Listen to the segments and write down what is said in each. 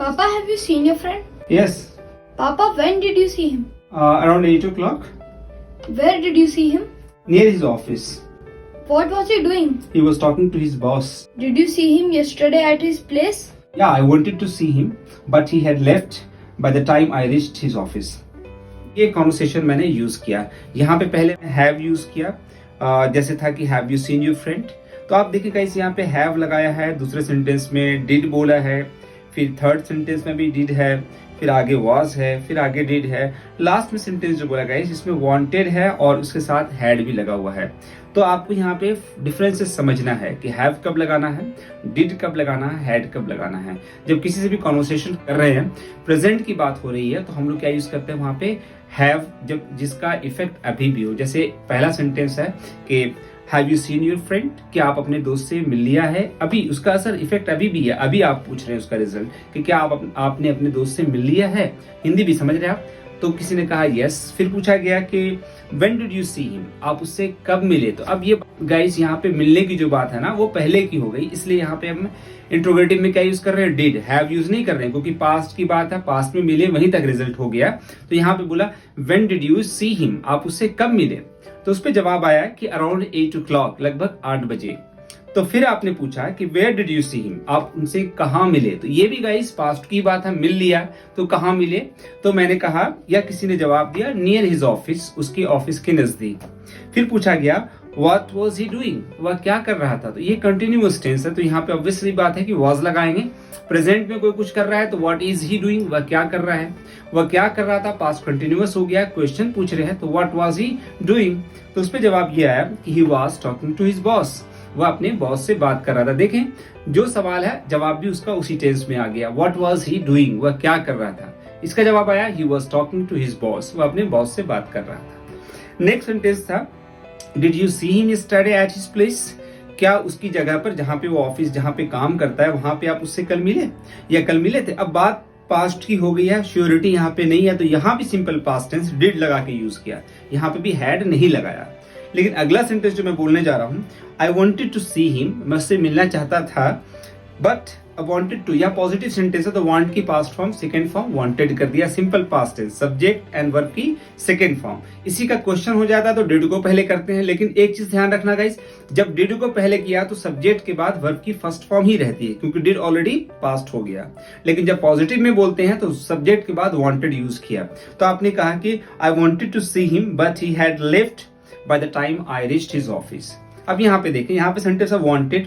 Papa, have you seen your friend? Yes, Papa, when did you see him? around 8 o'clock, Where did you see him? near his office. What was he doing? He was talking to his boss. Did you see him yesterday at his place? Yeah, I wanted to see him, but he had left by the time I reached his office. ये conversation मैंने use किया. यहाँ पे पहले have use किया, जैसे था कि have you seen your friend. तो आप देखिए गाइस, यहाँ पे हैव लगाया है, दूसरे सेंटेंस में डिड बोला है, फिर थर्ड सेंटेंस में भी डिड है, फिर आगे वाज है, फिर आगे डिड है, लास्ट में सेंटेंस जो बोला गाइस इसमें वांटेड है और उसके साथ हैड भी लगा हुआ है. तो आपको यहाँ पे डिफरेंसेस समझना है कि हैव कब लगाना है, डिड कब लगाना है, हैड कब लगाना है. जब किसी से भी कॉन्वर्सेशन कर रहे हैं, प्रेजेंट की बात हो रही है, तो हम लोग क्या यूज करते हैं वहां पे हैव, जब जिसका इफेक्ट अभी भी हो. जैसे पहला सेंटेंस है कि have you seen your friend, कि आप अपने दोस्त से मिल लिया है, अभी उसका असर इफेक्ट अभी भी है, अभी आप पूछ रहे हैं उसका रिजल्ट कि क्या आपने अपने दोस्त से मिल लिया है. हिंदी भी समझ रहे हैं आप. तो किसी ने कहा यस, फिर पूछा गया कि when did you see him, आप उससे कब मिले. तो अब ये गाइस यहाँ पे मिलने की जो बात है ना वो पहले की हो गई, इसलिए यहाँ पे हम इंट्रोगेटिव में क्या यूज कर रहे हैं, डिड. हैव यूज नहीं कर रहे हैं क्योंकि पास्ट की बात है, पास्ट में मिले वहीं तक रिजल्ट हो गया. तो यहाँ पे बोला when did you see him, आप उससे कब मिले. तो उस पर जवाब आया कि अराउंड 8 o'clock, लगभग 8 बजे. तो फिर आपने पूछा कि where did you see him, आप उनसे कहाँ मिले. तो ये भी गाइस पास्ट की बात है, मिल लिया तो कहाँ मिले. तो मैंने कहा या किसी ने जवाब दिया नियर हिज ऑफिस, उसके ऑफिस के नजदीक. फिर पूछा गया व्हाट वाज ही डूइंग, वह क्या कर रहा था. तो ये कंटिन्यूअस टेंस है, तो यहाँ पे ऑब्वियसली बात है कि वाज लगाएंगे. प्रेजेंट में कोई कुछ कर रहा है तो व्हाट इज ही डूइंग, वह क्या कर रहा है. वह क्या कर रहा था, पास्ट कंटिन्यूअस हो गया, क्वेश्चन पूछ रहे हैं तो व्हाट वाज ही डूइंग. तो उस पर जवाब ये आया कि he was talking to his boss, वह अपने बॉस से बात कर रहा था. देखें जो सवाल है जवाब भी उसका उसी टेंस में आ गया. व्हाट वाज ही डूइंग, वह क्या कर रहा था. इसका जवाब आया he was talking to his boss, वह अपने बॉस से बात कर रहा था. नेक्स्ट सेंटेंस था did you see him yesterday at his place, क्या उसकी जगह पर जहां पे वो ऑफिस जहां पे काम करता है वहां पे आप उससे कल मिले या कल मिले थे. अब बात पास्ट की हो गई है, श्योरिटी यहाँ पे नहीं है, तो यहाँ भी सिंपल पास्ट टेंस डिड लगा के यूज किया, यहाँ पे भी हैड नहीं लगाया. लेकिन अगला सेंटेंस जो मैं बोलने जा रहा हूं, I wanted to see him, मैं उससे मिलना चाहता था, बट वॉन्टेड टू, या पॉजिटिव सेंटेंस है तो वांट की past form second form wanted कर दिया. Simple past tense, subject and verb की सेकंड फॉर्म. इसी का क्वेश्चन हो जाता है तो डिड को पहले करते हैं. लेकिन एक चीज ध्यान रखना गाइस, जब डिड को पहले किया तो सब्जेक्ट के बाद वर्ब की फर्स्ट फॉर्म ही रहती है क्योंकि डिड ऑलरेडी पास्ट हो गया. लेकिन जब पॉजिटिव में बोलते हैं तो सब्जेक्ट के बाद वांटेड यूज किया. तो आपने कहा कि I wanted to see him but he had left by the time I reached his office. अब यहाँ पे देखें, यहाँ पे सेंटेंस है wanted,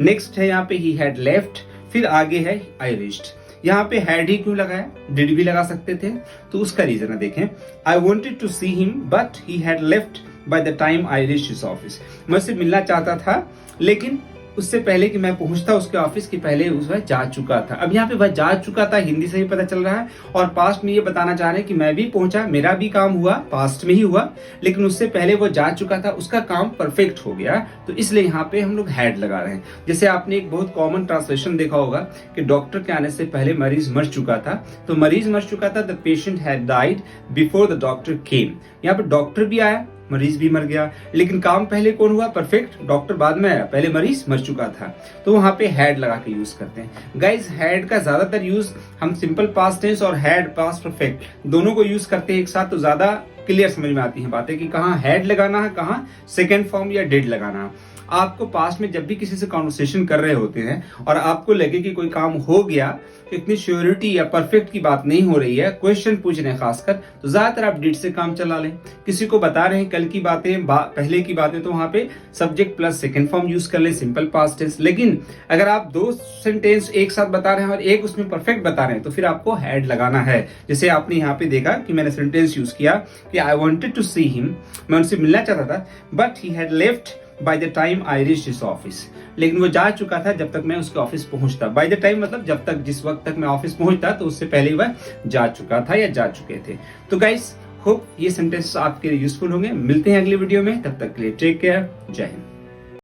नेक्स्ट है यहाँ पे he had left, फिर आगे है I reached. यहाँ पे had ही क्यों लगाया, did भी लगा सकते थे. तो उसका रीजन है, देखें I wanted to see him but he had left by the time I reached his office. मैं उससे मिलना चाहता था लेकिन उससे पहले कि मैं पहुंचता उसके ऑफिस के पहले वह जा चुका था. अब यहाँ पे वह जा चुका था हिंदी से ही पता चल रहा है, और पास्ट में ये बताना चाह रहे हैं कि मैं भी पहुंचा, मेरा भी काम हुआ, पास्ट में ही हुआ, लेकिन उससे पहले वो जा चुका था, उसका काम परफेक्ट हो गया. तो इसलिए यहाँ पे हम लोग हैड लगा रहे हैं. जैसे आपने एक बहुत कॉमन ट्रांसलेशन देखा होगा कि डॉक्टर के आने से पहले मरीज मर चुका था. तो मरीज मर चुका था, the patient had died before the doctor केम. यहाँ पे डॉक्टर भी आया, मरीज भी मर गया, लेकिन काम पहले कौन हुआ, परफेक्ट. डॉक्टर बाद में आया, पहले मरीज मर चुका था. तो वहां पे हैड लगा के यूज करते हैं. गाइस हैड का ज्यादातर यूज हम सिंपल पास्ट टेंस और हैड पास्ट परफेक्ट दोनों को यूज करते हैं एक साथ, तो ज्यादा क्लियर समझ में आती है बातें कि कहाँ हैड लगाना है, कहाँ सेकेंड फॉर्म या डिड लगाना है. आपको पास्ट में जब भी किसी से कॉन्वर्सेशन कर रहे होते हैं और आपको लगे कि कोई काम हो गया, तो इतनी श्योरिटी या परफेक्ट की बात नहीं हो रही है, क्वेश्चन पूछ रहे हैं खासकर, तो ज्यादातर आप डिड से काम चला लें. किसी को बता रहे हैं कल की बातें, पहले की बातें, तो वहां पे subject plus second form use कर लें, सिंपल पास्ट टेंस. लेकिन अगर आप दो सेंटेंस एक साथ बता रहे हैं और एक उसमें परफेक्ट बता रहे हैं तो फिर आपको हैड लगाना है. जैसे आपने यहाँ पे देखा कि मैंने सेंटेंस यूज किया कि I wanted to see him, मैं उनसे मिलना चाहता था, but he had left by the time I reached his office, लेकिन वो जा चुका था जब तक मैं उसके ऑफिस पहुंचता. बाय द टाइम मतलब जब तक, जिस वक्त तक मैं ऑफिस पहुंचता तो उससे पहले वह जा चुका था या जा चुके थे. तो गाइस होप ये सेंटेंस आपके लिए यूजफुल होंगे. मिलते हैं अगली वीडियो में, तब तक के लिए टेक केयर, जय हिंद.